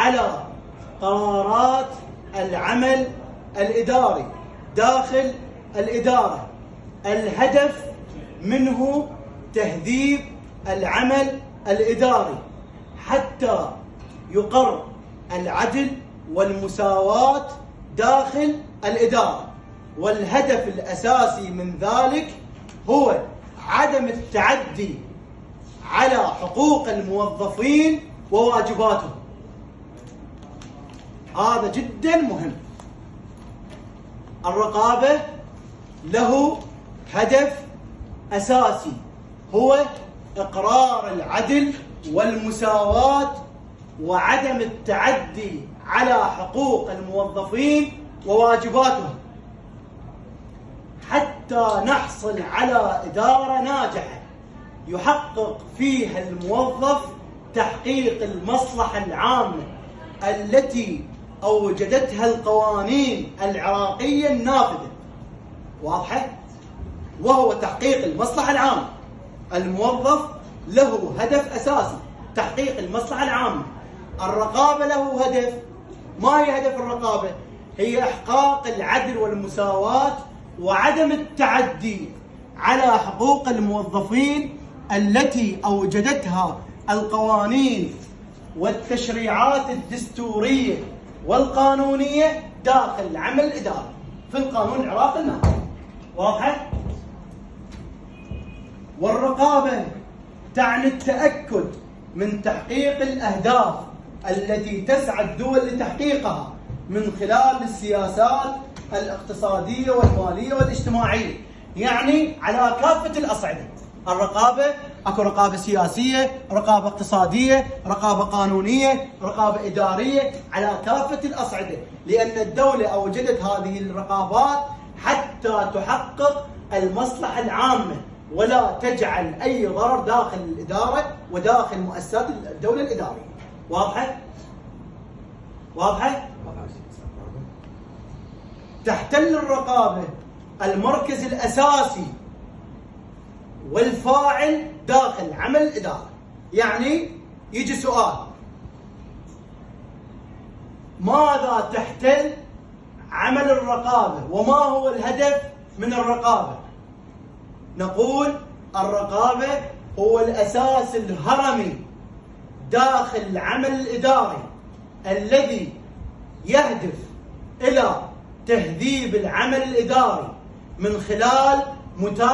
على قرارات العمل الإداري داخل الإدارة. الهدف منه تهذيب العمل الإداري حتى يقر العدل والمساواة داخل الإدارة، والهدف الأساسي من ذلك هو عدم التعدي على حقوق الموظفين وواجباتهم. هذا جدا مهم. الرقابة له هدف أساسي هو إقرار العدل والمساواة وعدم التعدي على حقوق الموظفين وواجباتهم حتى نحصل على إدارة ناجحة يحقق فيها الموظف تحقيق المصلحة العامة التي أوجدتها القوانين العراقية النافذة. واضحة؟ وهو تحقيق المصلحة العامة. الموظف له هدف أساسي تحقيق المصلحة العامة. الرقابة له هدف. ما هي هدف الرقابة؟ هي إحقاق العدل والمساواة وعدم التعدي على حقوق الموظفين التي أوجدتها القوانين والتشريعات الدستورية والقانونية داخل العمل الإداري في القانون العراقي النافذ. واضحة؟ والرقابة تعني التأكد من تحقيق الأهداف التي تسعى الدول لتحقيقها من خلال السياسات الاقتصادية والمالية والاجتماعية، يعني على كافة الأصعدة. الرقابة اكو رقابة سياسية، رقابة اقتصادية، رقابة قانونية، رقابة إدارية، على كافة الأصعدة، لأن الدولة أوجدت هذه الرقابات حتى تحقق المصلحة العامة ولا تجعل أي ضرر داخل الإدارة وداخل مؤسسات الدولة الإدارية. واضحة؟ واضحة؟ تحتل الرقابة المركز الأساسي والفاعل داخل عمل الإدارة. يعني يجي سؤال: ماذا تحتل عمل الرقابة وما هو الهدف من الرقابة؟ نقول الرقابة هو الأساس الهرمي داخل العمل الإداري الذي يهدف إلى تهذيب العمل الإداري من خلال متابعة